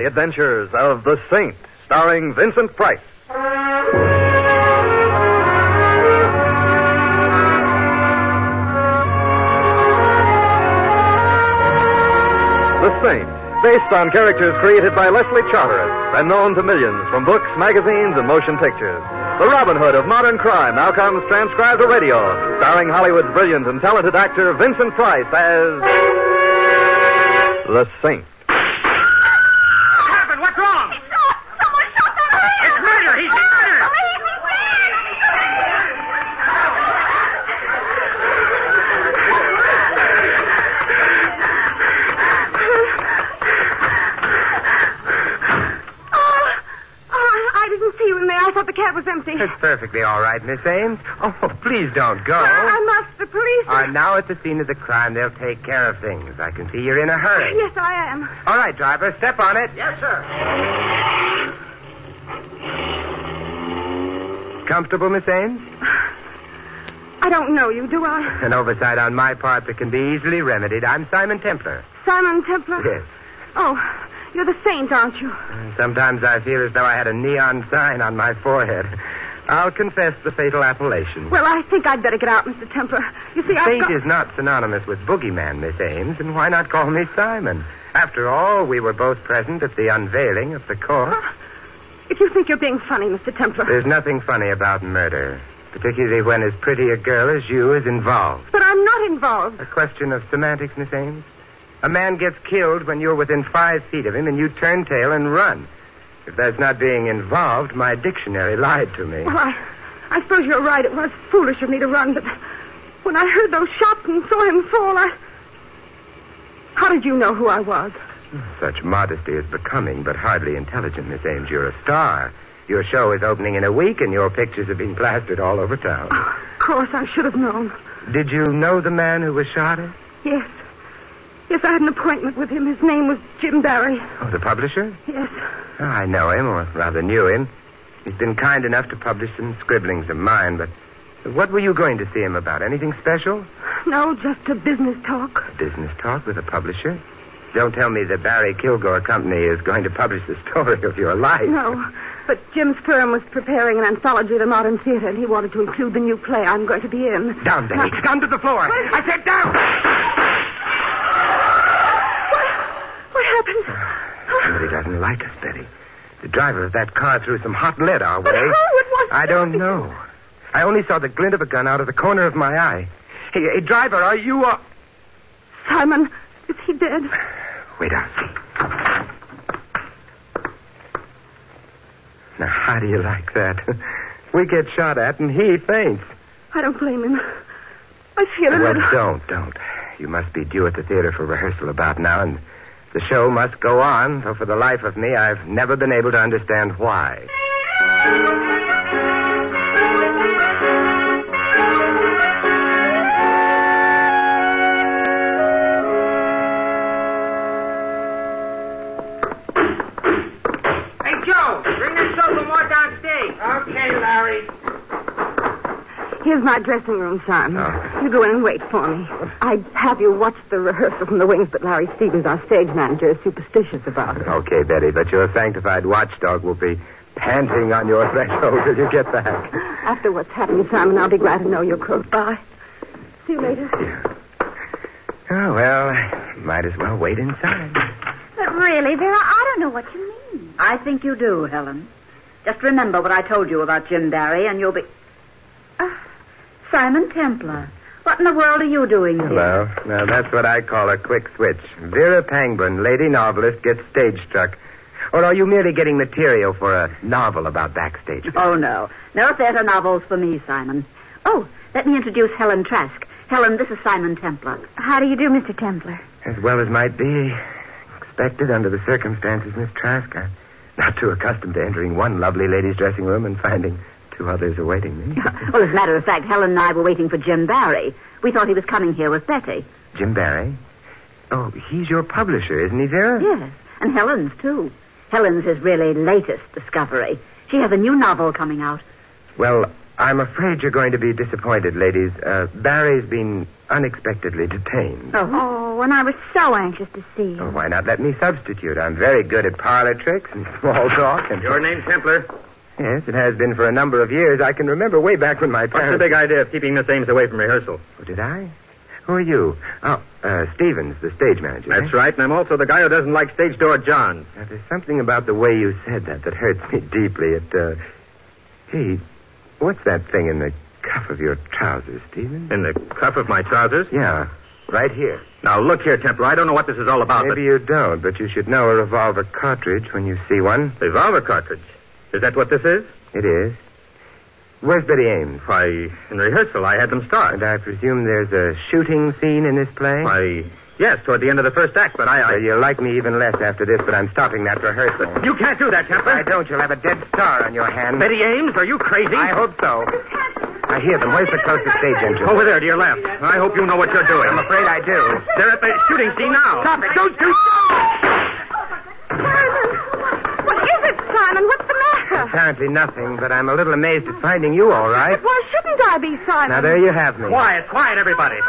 The Adventures of the Saint, starring Vincent Price. The Saint, based on characters created by Leslie Charteris and known to millions from books, magazines, and motion pictures. The Robin Hood of modern crime now comes transcribed to radio, starring Hollywood's brilliant and talented actor Vincent Price as the Saint. What happened? What's wrong? Someone shot that man! It's murder! He's murdered! I didn't see you in there. I thought the cab was empty. It's perfectly all right, Miss Ames. Oh, please don't go. I must. The police are now at the scene of the crime. They'll take care of things. I can see you're in a hurry. Yes, I am. All right, driver, step on it. Yes, sir. Comfortable, Miss Ames? I don't know you, do I? An oversight on my part that can be easily remedied. I'm Simon Templar. Simon Templar? Yes. Oh, you're the Saint, aren't you? Sometimes I feel as though I had a neon sign on my forehead. I'll confess the fatal appellation. Well, I think I'd better get out, Mr. Templar. You see, Saint is not synonymous with boogeyman, Miss Ames, and why not call me Simon? After all, we were both present at the unveiling of the corpse. If you think you're being funny, Mr. Templar. There's nothing funny about murder, particularly when as pretty a girl as you is involved. But I'm not involved. A question of semantics, Miss Ames. A man gets killed when you're within 5 feet of him and you turn tail and run. If that's not being involved, my dictionary lied to me. Well, I suppose you're right. It was foolish of me to run, but when I heard those shots and saw him fall, How did you know who I was? Such modesty is becoming, but hardly intelligent, Miss Ames. You're a star. Your show is opening in a week, and your pictures have been plastered all over town. Oh, of course, I should have known. Did you know the man who was shot at? Yes. Yes, I had an appointment with him. His name was Jim Barry. Oh, the publisher? Yes. Oh, I know him, or rather knew him. He's been kind enough to publish some scribblings of mine, but what were you going to see him about? Anything special? No, just a business talk. A business talk with a publisher? Don't tell me the Barry Kilgore Company is going to publish the story of your life. No, but Jim's firm was preparing an anthology of the modern theater, and he wanted to include the new play I'm going to be in. Down, Betty. Down to the floor. I said down. What happened? Somebody doesn't like us, Betty. The driver of that car threw some hot lead our way. But who? It wasn't. I don't know. I only saw the glint of a gun out of the corner of my eye. Hey, driver, are you... Simon, is he dead? Wait, I'll see. Now, how do you like that? We get shot at and he faints. I don't blame him. I feel a little... Well, don't. You must be due at the theater for rehearsal about now, and the show must go on, though for the life of me, I've never been able to understand why. Okay, Larry. Here's my dressing room, Simon. Oh. You go in and wait for me. I'd have you watch the rehearsal from the wings, but Larry Stevens, our stage manager, is superstitious about it. Okay, Betty, but your sanctified watchdog will be panting on your threshold till you get back. After what's happened, Simon, I'll be glad to know you're close by. See you later. Yeah. Oh, well, might as well wait inside. But really, Vera, I don't know what you mean. I think you do, Helen. Just remember what I told you about Jim Barry, and you'll be... Simon Templar. What in the world are you doing here? Hello. Now, that's what I call a quick switch. Vera Pangburn, lady novelist, gets stage struck. Or are you merely getting material for a novel about backstage? Oh, no. No theater novels for me, Simon. Oh, let me introduce Helen Trask. Helen, this is Simon Templar. How do you do, Mr. Templar? As well as might be expected under the circumstances, Miss Trask. I'm not too accustomed to entering one lovely lady's dressing room and finding 2 others awaiting me. Well, as a matter of fact, Helen and I were waiting for Jim Barry. We thought he was coming here with Betty. Jim Barry? Oh, he's your publisher, isn't he, Vera? Yes, and Helen's, too. Helen's his really latest discovery. She has a new novel coming out. Well, I'm afraid you're going to be disappointed, ladies. Barry's been unexpectedly detained. Oh, Oh, and I was so anxious to see you. Well, why not let me substitute? I'm very good at parlor tricks and small talk. And Your name, Templar? Yes, it has been for a number of years. I can remember way back when my parents... What's the big idea of keeping Miss Ames away from rehearsal? Oh, did I? Who are you? Oh, Stevens, the stage manager. That's right, and I'm also the guy who doesn't like stage door Johns. Now, there's something about the way you said that hurts me deeply. Hey, what's that thing in the cuff of your trousers, Stevens? In the cuff of my trousers? Yeah, right here. Now, look here, Templar. I don't know what this is all about, Maybe you don't, but you should know a revolver cartridge when you see one. Revolver cartridge. Is that what this is? It is. Where's Betty Ames? Why, in rehearsal, I had them start. And I presume there's a shooting scene in this play? Why, yes, toward the end of the first act, but I... You'll like me even less after this, but I'm stopping that rehearsal. You can't do that, Templar. If I don't, you'll have a dead star on your hand. Betty Ames, are you crazy? I hope so. I hear them. Where's the closest stage entrance? Over there, to your left. I hope you know what you're doing. I'm afraid I do. They're at the shooting scene now. Stop it. Don't do... What is it, Simon? What's the matter? Apparently nothing, but I'm a little amazed at finding you all right. But why shouldn't I be, Simon? Now, there you have me. Quiet, everybody.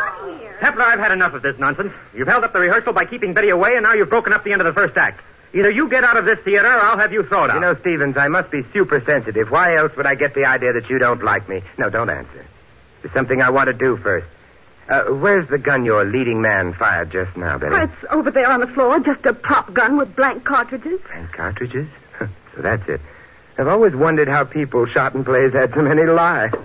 Templar, I've had enough of this nonsense. You've held up the rehearsal by keeping Betty away, and now you've broken up the end of the first act. Either you get out of this theater, or I'll have you thrown out. You know, Stevens, I must be super sensitive. Why else would I get the idea that you don't like me? No, don't answer. There's something I want to do first. Where's the gun your leading man fired just now, Betty? Oh, it's over there on the floor, just a prop gun with blank cartridges. Blank cartridges? So that's it. I've always wondered how people shot in plays had so many lives.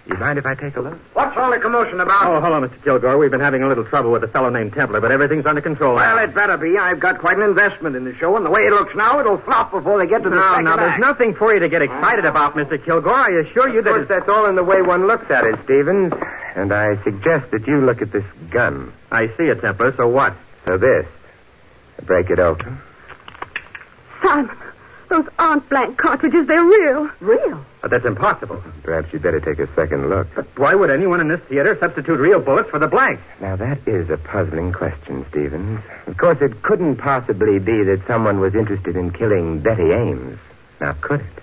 You mind if I take a look? What's all the commotion about? Oh, hello, Mr. Kilgore. We've been having a little trouble with a fellow named Templar, but everything's under control Well, now. it better be. I've got quite an investment in the show, and the way it looks now, it'll flop before they get to the second Now, there's act. nothing for you to get excited about, Mr. Kilgore. I assure you Of that course, that's all in the way one looks at it, Stevens. And I suggest that you look at this gun. I see it, Templar. So what? So this. Break it open. Simon, those aren't blank cartridges. They're real. Real? But that's impossible. Perhaps you'd better take a second look. But why would anyone in this theater substitute real bullets for the blanks? Now, that is a puzzling question, Stevens. Of course, it couldn't possibly be that someone was interested in killing Betty Ames. Now, could it?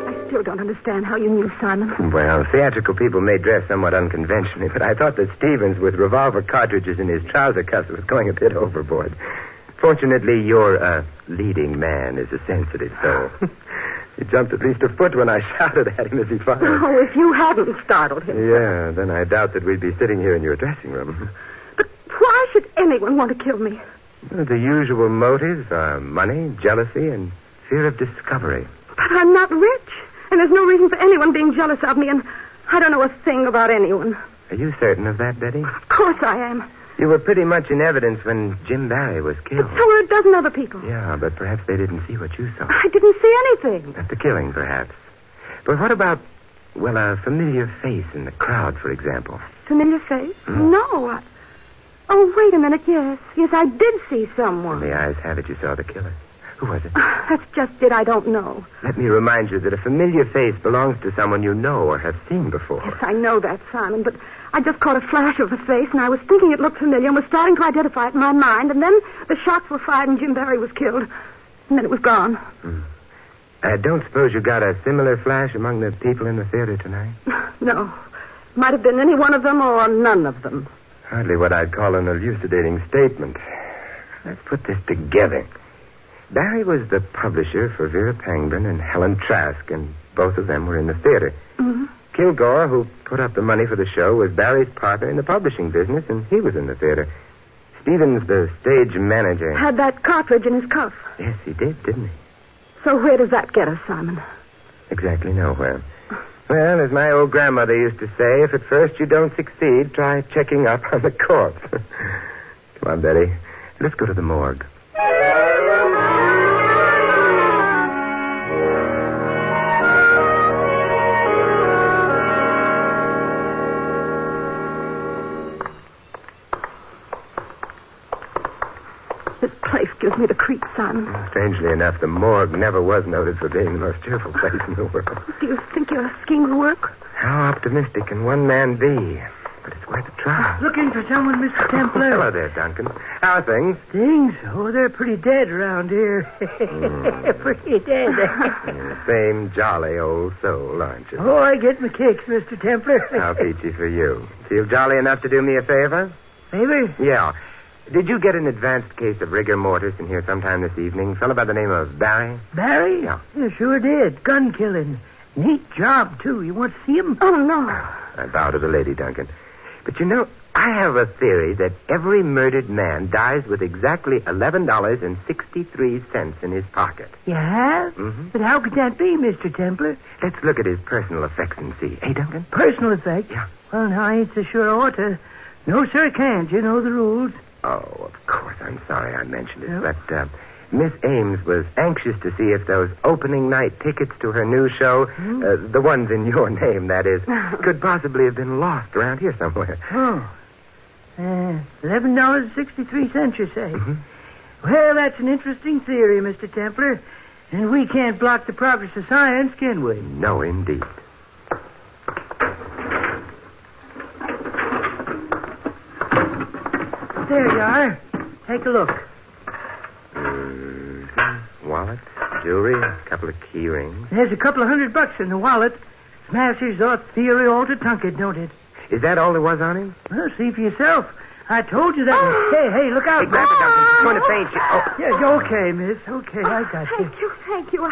I still don't understand how you knew, Simon. Well, theatrical people may dress somewhat unconventionally, but I thought that Stevens, with revolver cartridges in his trouser cuffs, was going a bit overboard. Fortunately, your leading man is a sensitive soul. He jumped at least a foot when I shouted at him as he fired. Oh, if you hadn't startled him. Yeah, then I doubt that we'd be sitting here in your dressing room. But why should anyone want to kill me? Well, the usual motives are money, jealousy, and fear of discovery. But I'm not rich, and there's no reason for anyone being jealous of me, and I don't know a thing about anyone. Are you certain of that, Betty? Of course I am. You were pretty much in evidence when Jim Barry was killed. But so were a dozen other people. Yeah, but perhaps they didn't see what you saw. I didn't see anything. At the killing, perhaps. But what about, well, a familiar face in the crowd, for example? Familiar face? No. Oh, wait a minute. Yes, I did see someone. And the eyes have it you saw the killer. Who was it? That's just it. I don't know. Let me remind you that a familiar face belongs to someone you know or have seen before. Yes, I know that, Simon, but I just caught a flash of the face, and I was thinking it looked familiar and was starting to identify it in my mind, and then the shots were fired and Jim Barry was killed, and then it was gone. I don't suppose you got a similar flash among the people in the theater tonight? No. Might have been any one of them or none of them. Hardly what I'd call an elucidating statement. Let's put this together. Barry was the publisher for Vera Pangburn and Helen Trask, and both of them were in the theater. Mm-hmm. Kilgore, who put up the money for the show, was Barry's partner in the publishing business, and he was in the theater. Stevens, the stage manager. Had that cartridge in his cuff. Yes, he did, didn't he? So where does that get us, Simon? Exactly nowhere. Well, as my old grandmother used to say, if at first you don't succeed, try checking up on the corpse. Come on, Betty. Let's go to the morgue. This place gives me the creeps, Simon. Strangely enough, the morgue never was noted for being the most cheerful place in the world. Do you think your scheme will work? How optimistic can one man be? but it's worth a try. Looking for someone, Mr. Templar? Hello there, Duncan. How are things? Things? Oh, they're pretty dead around here. Pretty dead. Same jolly old soul, aren't you? Oh, I get my kicks, Mr. Templar. How peachy for you. Feel jolly enough to do me a favor? Favor? Yeah. Did you get an advanced case of rigor mortis in here sometime this evening? Fellow by the name of Barry? Barry? Yeah. Sure did. Gun killing. Neat job, too. You want to see him? Oh, no. I bow to the lady, Duncan. But you know, I have a theory that every murdered man dies with exactly $11.63 in his pocket. You have? Mm-hmm. But how could that be, Mr. Templar? Let's look at his personal effects and see. Hey, Duncan? Personal effect? Yeah. Well, now, I ain't so sure I ought to. No, sir, can't. You know the rules. Oh, of course. I'm sorry I mentioned it. Yep. But Miss Ames was anxious to see if those opening night tickets to her new show, the ones in your name, that is, could possibly have been lost around here somewhere. Oh. $11.63, you say? Mm-hmm. Well, that's an interesting theory, Mr. Templar. And we can't block the progress of science, can we? No, indeed. There you are. Take a look. Wallet, jewelry, a couple of key rings. There's a couple of $100 in the wallet. Smashes ought theory all to tunk it, don't it? Is that all there was on him? Well, see for yourself. I told you that. Hey, look out. Hey, grab it, Duncan. She's going to faint you. Oh. Yeah, okay, miss. Okay, I got you. Thank you.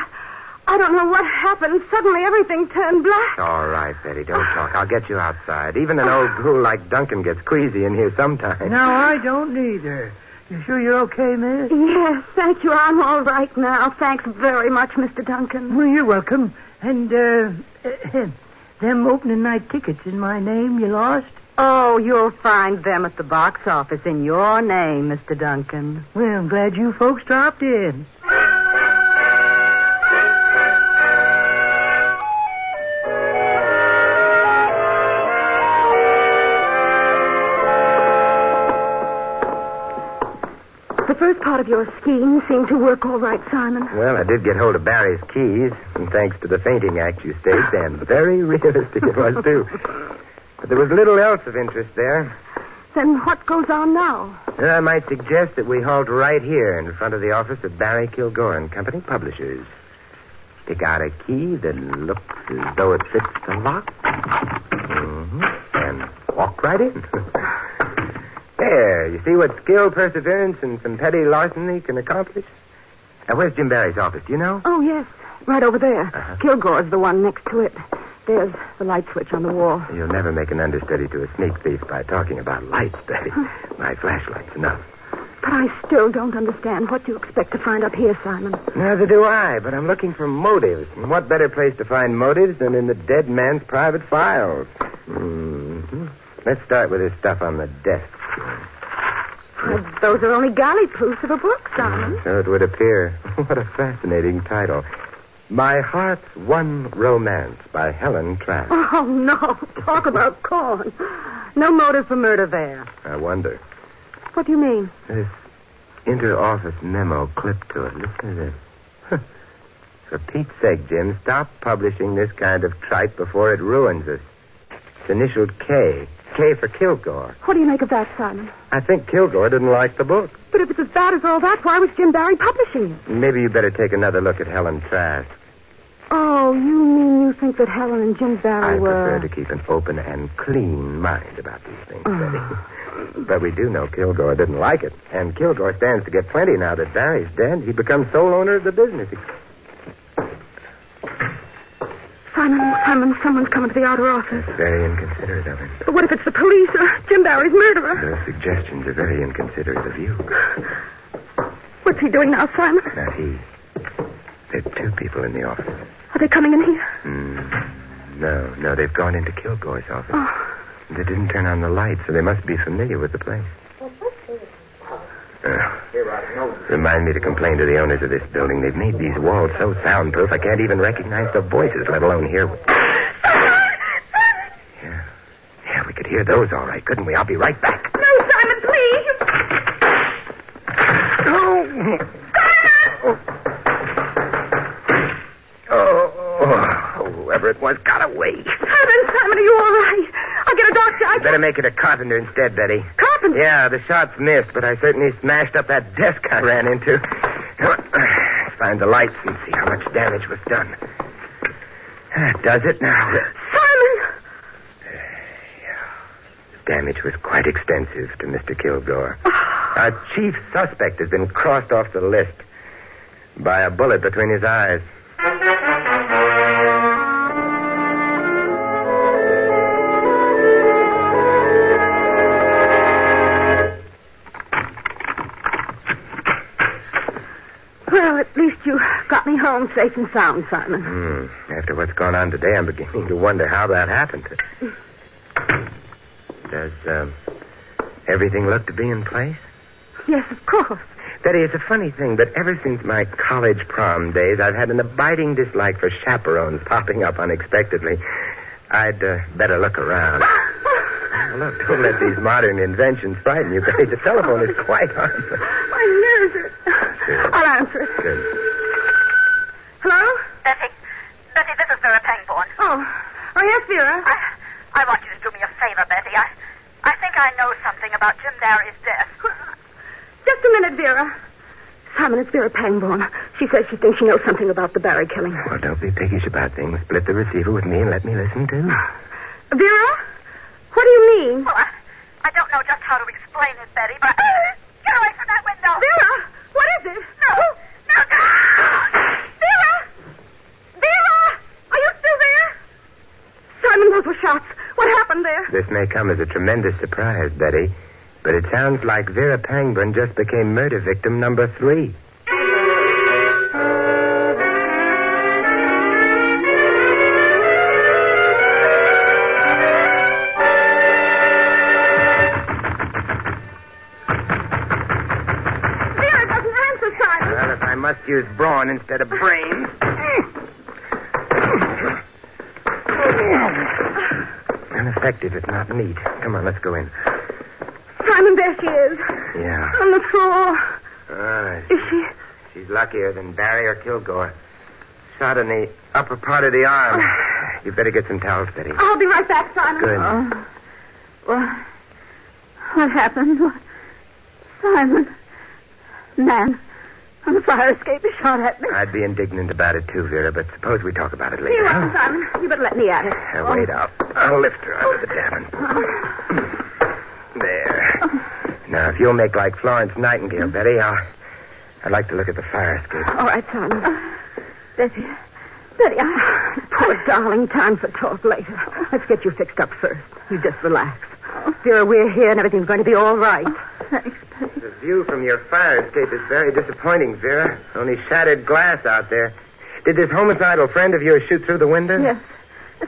I don't know what happened. Suddenly everything turned black. All right, Betty, don't talk. I'll get you outside. Even an old ghoul like Duncan gets queasy in here sometimes. No, I don't neither. You sure you're okay, miss? Yes, thank you. I'm all right now. Thanks very much, Mr. Duncan. Well, you're welcome. And, them opening night tickets in my name you lost? Oh, you'll find them at the box office in your name, Mr. Duncan. Well, I'm glad you folks dropped in. The first part of your scheme seemed to work all right, Simon. Well, I did get hold of Barry's keys, and thanks to the fainting act you staged, and very realistic it was, too. But there was little else of interest there. Then what goes on now? I might suggest that we halt right here in front of the office of Barry Kilgore and Company, publishers. Pick out a key that looks as though it fits the lock. Mm-hmm. And walk right in. There, you see what skill, perseverance, and some petty larceny can accomplish? Now, where's Jim Barry's office? Do you know? Oh, yes. Right over there. Uh-huh. Kilgore's the one next to it. There's the light switch on the wall. You'll never make an understudy to a sneak thief by talking about lights, Betty. My flashlight's enough. But I still don't understand what you expect to find up here, Simon. Neither do I, but I'm looking for motives. And what better place to find motives than in the dead man's private files? Mm-hmm. Let's start with this stuff on the desk. Well, those are only galley proofs of a book, Simon. So it would appear. What a fascinating title. My Heart's One Romance by Helen Trask. Oh, no. Talk about corn. No motive for murder there. I wonder. What do you mean? This inter-office memo clipped to it. Listen to this. For Pete's sake, Jim, stop publishing this kind of tripe before it ruins us. It's initialed K. K for Kilgore. What do you make of that, Simon? I think Kilgore didn't like the book. But if it's as bad as all that, why was Jim Barry publishing it? Maybe you better take another look at Helen Trask. Oh, you mean you think that Helen and Jim Barry I were... prefer to keep an open and clean mind about these things, Betty. But we do know Kilgore didn't like it. And Kilgore stands to get plenty now that Barry's dead. He becomes sole owner of the business. Simon, someone's coming to the outer office. That's very inconsiderate of him. But what if it's the police or Jim Barry's murderer? Those suggestions are very inconsiderate of you. What's he doing now, Simon? Not he. There are two people in the office. Are they coming in here? No, they've gone into Kilgore's office. Oh. They didn't turn on the light, so they must be familiar with the place. Remind me to complain to the owners of this building. They've made these walls so soundproof I can't even recognize the voices, let alone hear them. Yeah, we could hear those all right, couldn't we? I'll be right back. No, Simon, please. Oh, whoever it was got away. Simon, are you all right? I'll get a doctor. You better make it a carpenter instead, Betty. Carpenter? Yeah, the shots missed, but I certainly smashed up that desk I ran into. Let's find the lights and see how much damage was done. That does it now. Simon! Damage was quite extensive to Mr. Kilgore. Our chief suspect has been crossed off the list by a bullet between his eyes. Well, at least you got me home safe and sound, Simon. After what's gone on today, I'm beginning to wonder how that happened. Does everything look to be in place? Yes, of course. Betty, it's a funny thing, but ever since my college prom days, I've had an abiding dislike for chaperones popping up unexpectedly. I'd better look around. Look, don't let these modern inventions frighten you, Betty. The telephone is quite harmless. My nerves are... Sure. I'll answer it. Good. Hello? Betty, this is Vera Pangborn. Oh, yes, Vera. I want you to do me a favor, Betty. I think I know something about Jim Barry's death. Just a minute, Vera. Simon, it's Vera Pangborn. She says she thinks she knows something about the Barry killing. Well, don't be piggish about things. Split the receiver with me and let me listen, too. Vera? What do you mean? Well, I don't know just how to explain it, Betty, but... Get away from that window! Vera! What is it? No! Vera! Vera! Are you still there? Simon, those were shots. What happened there? This may come as a tremendous surprise, Betty, but it sounds like Vera Pangborn just became murder victim number 3. Vera doesn't answer, Simon. Well, if I must use brawn instead of brains... Ineffective, if not neat. Come on, let's go in. Simon, there she is. Yeah. On the floor. Is she? She's luckier than Barry or Kilgore. Shot in the upper part of the arm. You better get some towels, Betty. I'll be right back, Simon. Good. What happened? Simon. Man, I'm sorry I escaped a shot at me. I'd be indignant about it, too, Vera, but suppose we talk about it later. You're welcome, Simon. You better let me at it. Now, wait, I'll lift her out of the davenport. There. Now, if you'll make like Florence Nightingale, Betty, I'd like to look at the fire escape. All right, Simon. Betty, Poor darling, time for talk later. Let's get you fixed up first. You just relax. Vera, we're here and everything's going to be all right. thanks, Betty. The view from your fire escape is very disappointing, Vera. Only shattered glass out there. Did this homicidal friend of yours shoot through the window? Yes.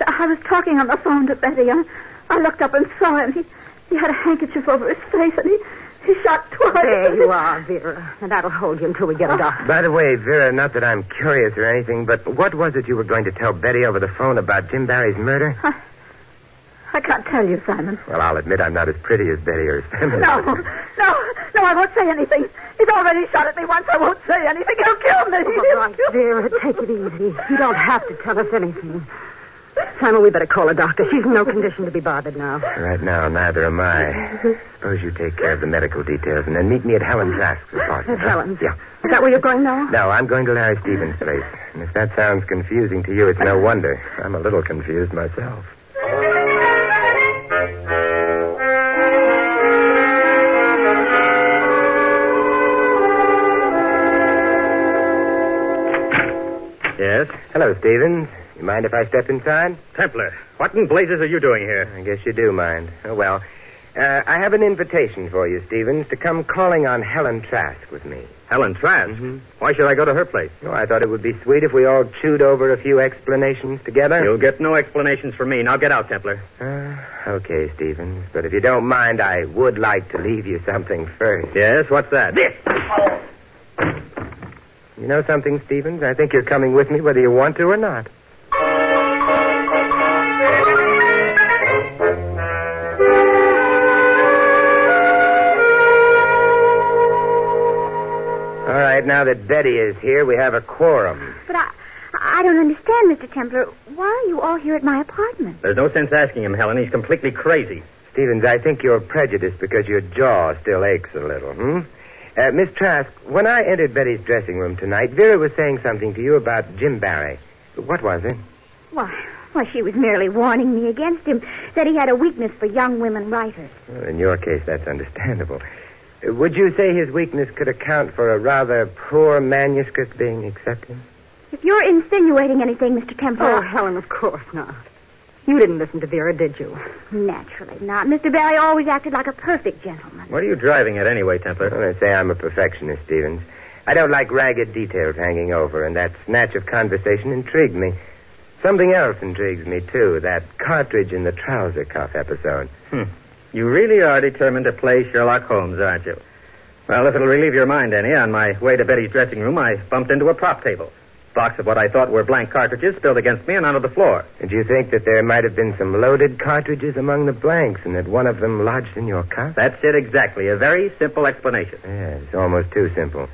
I was talking on the phone to Betty. I looked up and saw him. He had a handkerchief over his face, and he shot twice. There you are, Vera. And that'll hold you until we get a doctor. By the way, Vera, not that I'm curious or anything, but what was it you were going to tell Betty over the phone about Jim Barry's murder? I can't tell you, Simon. Well, I'll admit I'm not as pretty as Betty or as feminine. No, I won't say anything. He's already shot at me once. I won't say anything. He'll kill me. All right, Vera, take it easy. You don't have to tell us anything. Simon, we better call a doctor. She's in no condition to be bothered now. Right now, neither am I. Suppose you take care of the medical details and then meet me at Helen Trask's apartment. At Helen's? Yeah. Is that where you're going now? No, I'm going to Larry Stevens' place. And if that sounds confusing to you, it's no wonder. I'm a little confused myself. Yes? Hello, Stevens. You mind if I step inside? Templar, what in blazes are you doing here? I guess you do mind. Oh, well. I have an invitation for you, Stevens, to come calling on Helen Trask with me. Helen Trask? Mm-hmm. Why should I go to her place? Oh, I thought it would be sweet if we all chewed over a few explanations together. You'll get no explanations from me. Now get out, Templar. Okay, Stevens. But if you don't mind, I would like to leave you something first. Yes, what's that? This! You know something, Stevens? I think you're coming with me whether you want to or not. All right, now that Betty is here, we have a quorum. But I don't understand, Mr. Templar. Why are you all here at my apartment? There's no sense asking him, Helen. He's completely crazy. Stevens, I think you're prejudiced because your jaw still aches a little, Miss Trask, when I entered Betty's dressing room tonight, Vera was saying something to you about Jim Barry. What was it? Why, she was merely warning me against him. Said he had a weakness for young women writers. Well, in your case, that's understandable. Would you say his weakness could account for a rather poor manuscript being accepted? If you're insinuating anything, Mr. Templar... Oh, Helen, of course not. You didn't listen to Vera, did you? Naturally not. Mr. Barry always acted like a perfect gentleman. What are you driving at anyway, Templar? Well, they say I'm a perfectionist, Stevens. I don't like ragged details hanging over, and that snatch of conversation intrigued me. Something else intrigues me, too, that cartridge in the trouser cuff episode. You really are determined to play Sherlock Holmes, aren't you? Well, if it'll relieve your mind any, on my way to Betty's dressing room, I bumped into a prop table. Box of what I thought were blank cartridges spilled against me and onto the floor. And you think that there might have been some loaded cartridges among the blanks and that one of them lodged in your cuff? That's it exactly. A very simple explanation. Yeah, it's almost too simple.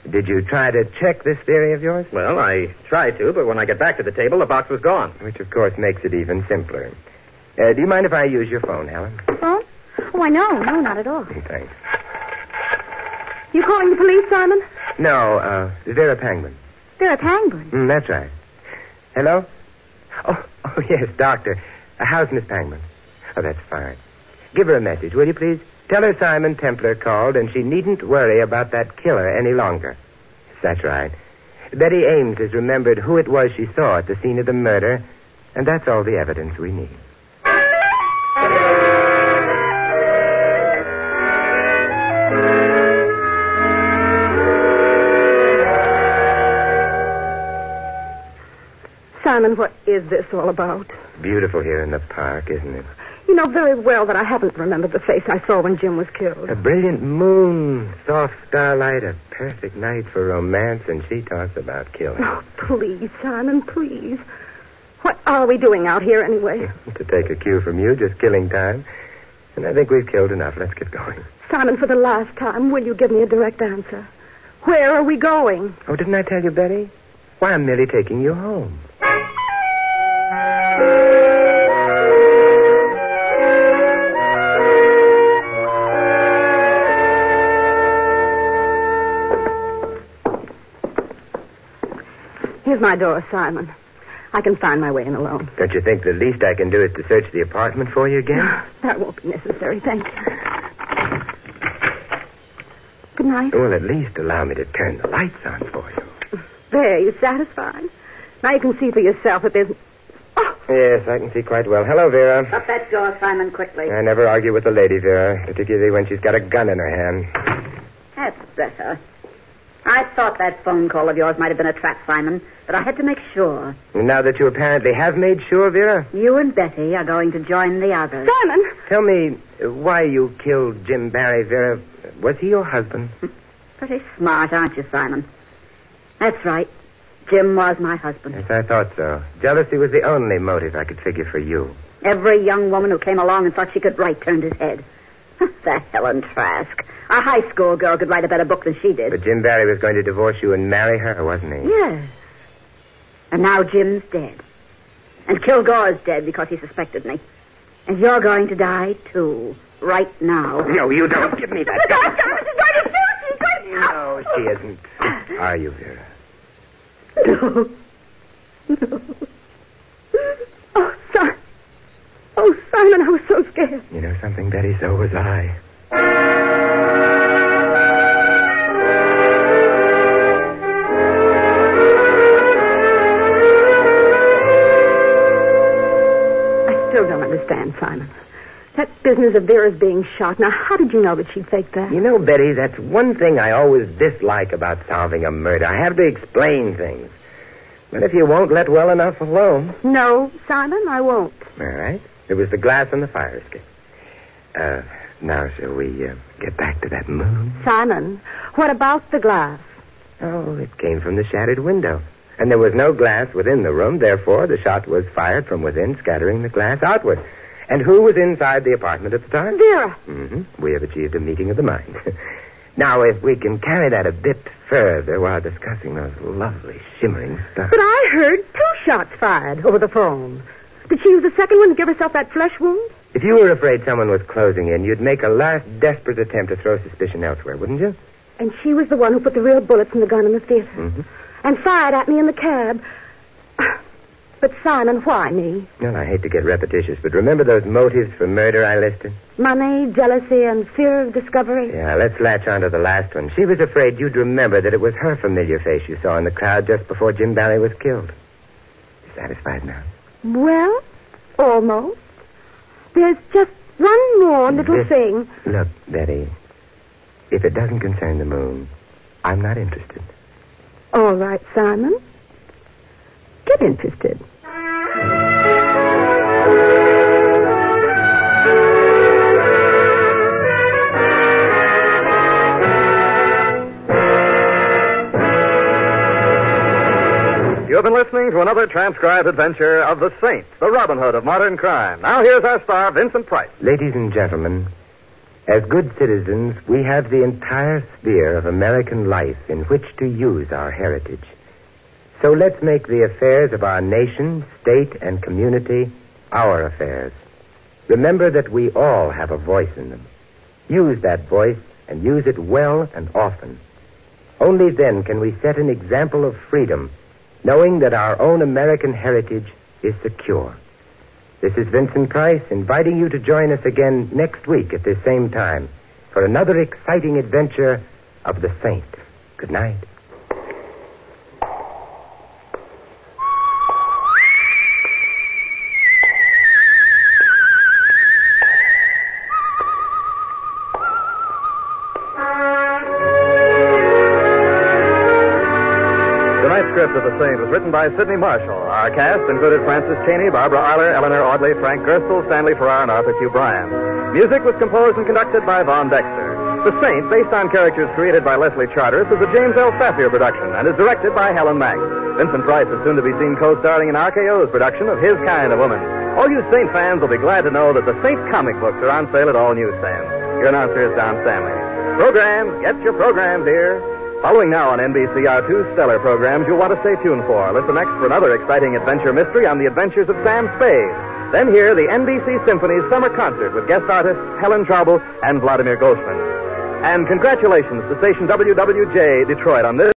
Did you try to check this theory of yours? Well, I tried to, but when I got back to the table, the box was gone. Which, of course, makes it even simpler. Do you mind if I use your phone, Helen? Phone? Oh, no, not at all. Thanks. You calling the police, Simon? No, Vera Pangman. Vera Pangman? That's right. Hello? Oh, yes, Doctor. How's Miss Pangman? Oh, that's fine. Give her a message, will you, please? Tell her Simon Templar called, and she needn't worry about that killer any longer. That's right. Betty Ames has remembered who it was she saw at the scene of the murder, and that's all the evidence we need. Simon, what is this all about? Beautiful here in the park, isn't it? You know very well that I haven't remembered the face I saw when Jim was killed. A brilliant moon, soft starlight, a perfect night for romance, and she talks about killing. Oh, please, Simon, please. What are we doing out here anyway? To take a cue from you, just killing time. And I think we've killed enough. Let's get going. Simon, for the last time, will you give me a direct answer? Where are we going? Oh, didn't I tell you, Betty? Why, I'm merely taking you home. Here's my door, Simon. I can find my way in alone. Don't you think the least I can do is to search the apartment for you again? That won't be necessary, thank you. Good night. Well, at least allow me to turn the lights on for you. There, you satisfied? Now you can see for yourself that there's... Oh! Yes, I can see quite well. Hello, Vera. Up that door, Simon, quickly. I never argue with a lady, Vera, particularly when she's got a gun in her hand. That's better. I thought that phone call of yours might have been a trap, Simon, but I had to make sure. And now that you apparently have made sure, Vera? You and Betty are going to join the others. Simon! Tell me why you killed Jim Barry, Vera. Was he your husband? Pretty smart, aren't you, Simon? That's right. Jim was my husband. Yes, I thought so. Jealousy was the only motive I could figure for you. Every young woman who came along and thought she could write turned his head. That Helen Trask. A high school girl could write a better book than she did. But Jim Barry was going to divorce you and marry her, wasn't he? Yes. And now Jim's dead. And Kilgore's dead because he suspected me. And you're going to die, too. Right now. No, you don't. Give me that gun. She's going to shoot. She's going to... No, she isn't. Are you, Vera? No. No. Oh, Simon, I was so scared. You know something, Betty? So was I. I still don't understand, Simon. That business of Vera's being shot. Now, how did you know that she'd faked that? You know, Betty, that's one thing I always dislike about solving a murder. I have to explain things. But if you won't let well enough alone... No, Simon, I won't. All right. It was the glass on the fire escape. Now, shall we get back to that moon? Simon, what about the glass? Oh, it came from the shattered window. And there was no glass within the room. Therefore, the shot was fired from within, scattering the glass outward. And who was inside the apartment at the time? Vera. Mm-hmm. We have achieved a meeting of the mind. Now, if we can carry that a bit further while discussing those lovely shimmering stars. But I heard 2 shots fired over the phone. Did she use the second one to give herself that flesh wound? If you were afraid someone was closing in, you'd make a last desperate attempt to throw suspicion elsewhere, wouldn't you? And she was the one who put the real bullets in the gun in the theater. Mm-hmm. And fired at me in the cab. But Simon, why me? Well, I hate to get repetitious, but remember those motives for murder I listed? Money, jealousy, and fear of discovery? Yeah, let's latch on to the last one. She was afraid you'd remember that it was her familiar face you saw in the crowd just before Jim Barry was killed. You satisfied now? Well, almost. There's just one more little thing. Look, Betty, if it doesn't concern the moon, I'm not interested. All right, Simon. Get interested. You have been listening to another transcribed adventure of the Saint, the Robin Hood of modern crime. Now here's our star, Vincent Price. Ladies and gentlemen, as good citizens, we have the entire sphere of American life in which to use our heritage. So let's make the affairs of our nation, state, and community our affairs. Remember that we all have a voice in them. Use that voice and use it well and often. Only then can we set an example of freedom, knowing that our own American heritage is secure. This is Vincent Price inviting you to join us again next week at this same time for another exciting adventure of the Saint. Good night. Tonight's script of The Saint was written by Sidney Marshall. Our cast included Francis Cheney, Barbara Eiler, Eleanor Audley, Frank Gerstle, Stanley Farrar, and Arthur Q. Bryan. Music was composed and conducted by Von Dexter. The Saint, based on characters created by Leslie Charteris, is a James L. Safier production and is directed by Helen Mack. Vincent Price is soon to be seen co-starring in RKO's production of His Kind of Woman. All you Saint fans will be glad to know that the Saint comic books are on sale at all newsstands. Your announcer is Don Stanley. Programs, get your programs here. Following now on NBC are 2 stellar programs you'll want to stay tuned for. Listen next for another exciting adventure mystery on the adventures of Sam Spade. Then hear the NBC Symphony's summer concert with guest artists Helen Traubel and Vladimir Goldsman. And congratulations to station WWJ Detroit on this